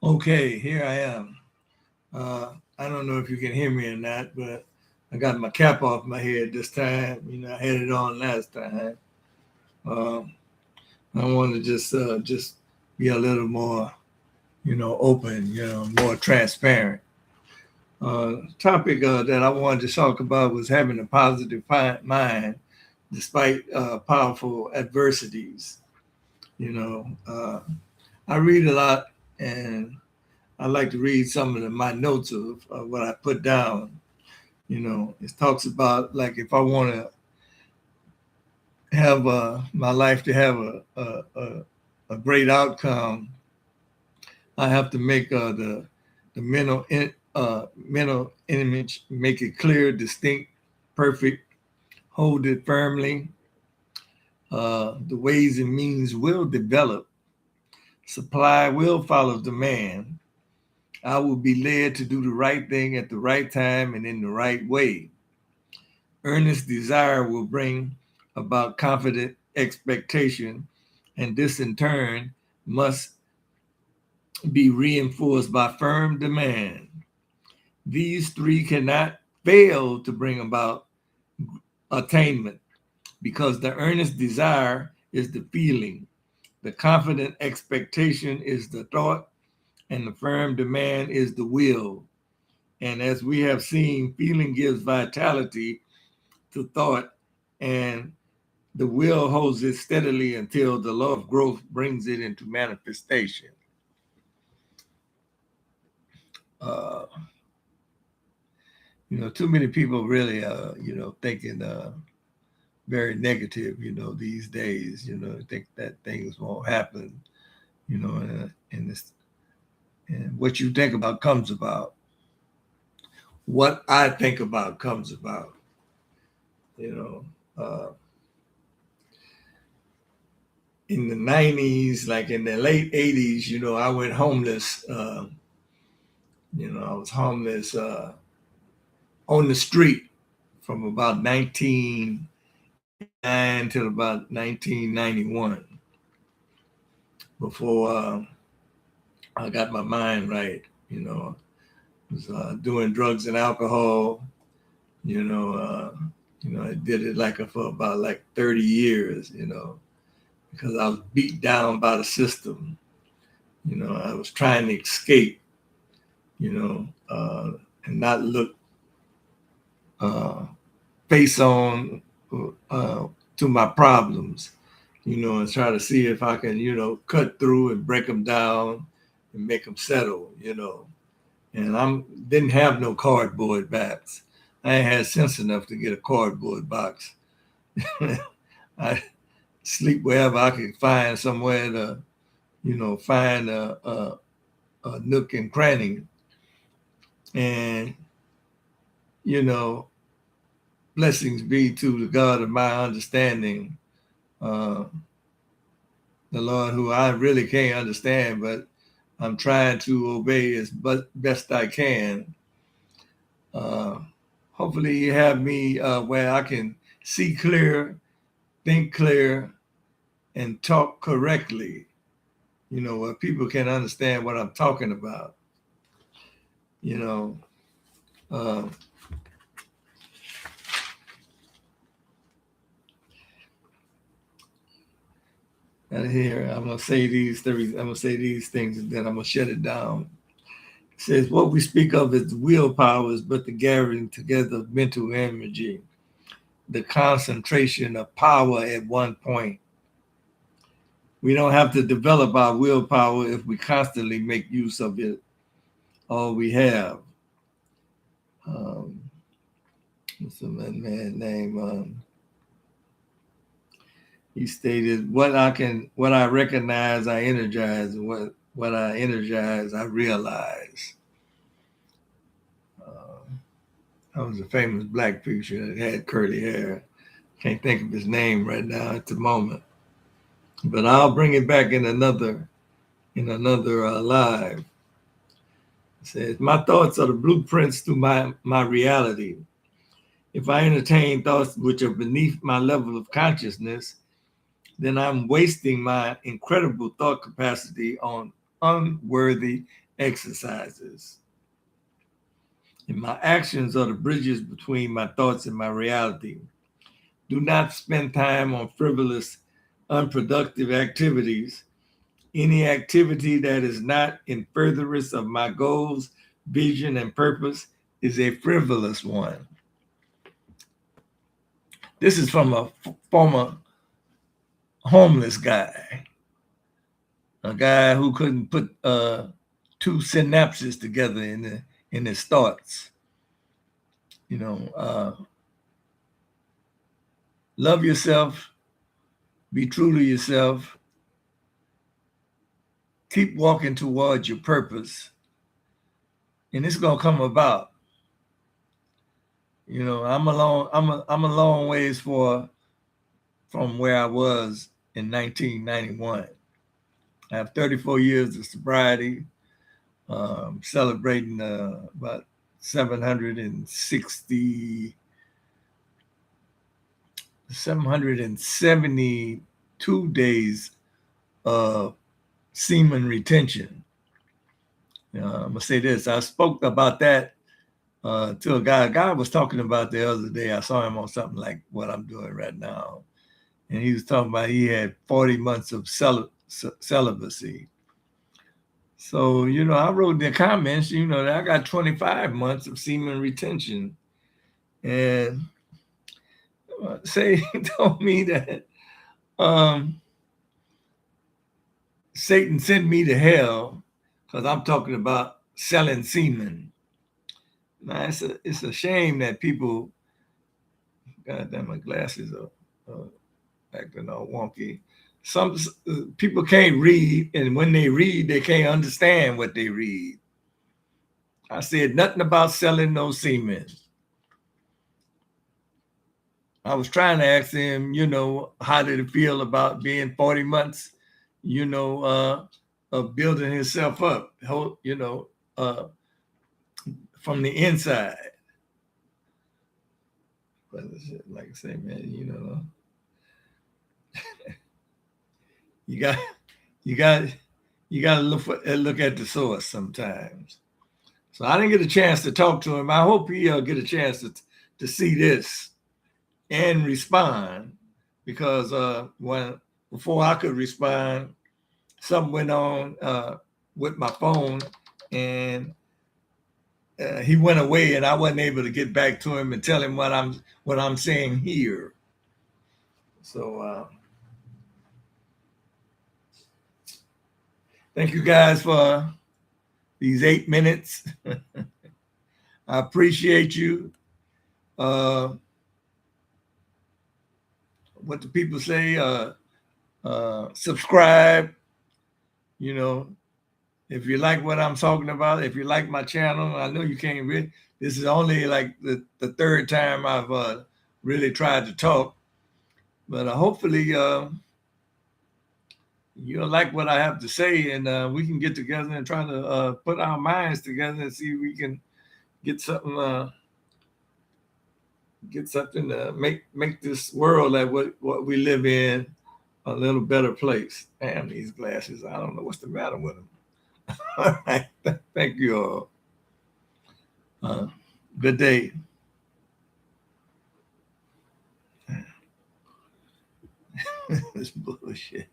Okay, here I am. I don't know if you can hear me or not, but I got my cap off my head this time. I had it on last time. Um, I want to just be a little more, open, more transparent. Topic that I wanted to talk about was having a positive mind despite powerful adversities. You know, uh, I read a lot, and I like to read some of my notes of what I put down. It talks about like if I want to have my life to have a great outcome, I have to make the mental image, make it clear, distinct, perfect, hold it firmly. The ways and means will develop. Supply will follow demand. I will be led to do the right thing at the right time and in the right way. Earnest desire will bring about confident expectation, and this in turn must be reinforced by firm demand. These three cannot fail to bring about attainment because the earnest desire is the feeling, the confident expectation is the thought, and the firm demand is the will. And as we have seen, feeling gives vitality to thought, and the will holds it steadily until the law of growth brings it into manifestation. Uh, too many people really, thinking very negative, these days, think that things won't happen, and this, and what you think about comes about. What I think about comes about, you know. In the 90s, like in the late 80s, I went homeless. I was homeless on the street from about 1989 till about 1991 before I got my mind right. Was doing drugs and alcohol. You know, uh, I did it for about like 30 years. Because I was beat down by the system. I was trying to escape. You know, and not look uh, face on uh, to my problems, and try to see if I can, cut through and break them down and make them settle, And I didn't have no cardboard box. I ain't had sense enough to get a cardboard box. I sleep wherever I could find somewhere to, find a nook and cranny. And, you know, blessings be to the God of my understanding, uh, the Lord who I really can't understand, but I'm trying to obey as best I can. Uh, Hopefully, you have me where I can see clear, think clear, and talk correctly. Where people can understand what I'm talking about. You know, uh, and here I'm gonna say these three. I'm gonna say these things, and then I'm gonna shut it down. It says what we speak of as willpower is but the gathering together of mental energy, the concentration of power at one point. We don't have to develop our willpower if we constantly make use of it. All we have. Um, what's the man name? He stated, what I recognize, I energize, and what I energize, I realize." Uh, that was a famous black preacher that had curly hair. Can't think of his name right now at the moment, but I'll bring it back in another live. It says, "My thoughts are the blueprints to my reality. If I entertain thoughts which are beneath my level of consciousness, then I'm wasting my incredible thought capacity on unworthy exercises. And my actions are the bridges between my thoughts and my reality. Do not spend time on frivolous, unproductive activities. Any activity that is not in furtherance of my goals, vision, and purpose is a frivolous one. This is from a former homeless guy, a guy who couldn't put two synapses together in his thoughts. Love yourself, be true to yourself, keep walking towards your purpose, and it's gonna come about. I'm a long ways from where I was in 1991. I have 34 years of sobriety, celebrating about 772 days of semen retention. I'm gonna say this. I spoke about that to a guy. A guy was talking about the other day. I saw him on something like what I'm doing right now, and he was talking about he had 40 months of celibacy. So I wrote in the comments, that I got 25 months of semen retention, and say told me that Satan sent me to hell because I'm talking about selling semen. Now it's a shame that people, God damn, my glasses are acting all wonky. Some people can't read, and when they read, they can't understand what they read. I said nothing about selling no semen. I was trying to ask him, how did it feel about being 40 months, of building himself up, from the inside. But like I say, man, you got to look at the source sometimes. So I didn't get a chance to talk to him. I hope he'll get a chance to see this and respond, because before I could respond, something went on with my phone, and he went away, and I wasn't able to get back to him and tell him what I'm saying here. So thank you guys for these 8 minutes. I appreciate you. What do people say? Subscribe. If you like what I'm talking about, if you like my channel, I know you can't read. This is only like the third time I've really tried to talk, but hopefully you'll like what I have to say, and we can get together and try to put our minds together and see if we can get something to make this world, like what we live in, a little better place. Damn, these glasses, I don't know what's the matter with them. All right, thank you all. Good day. This bullshit.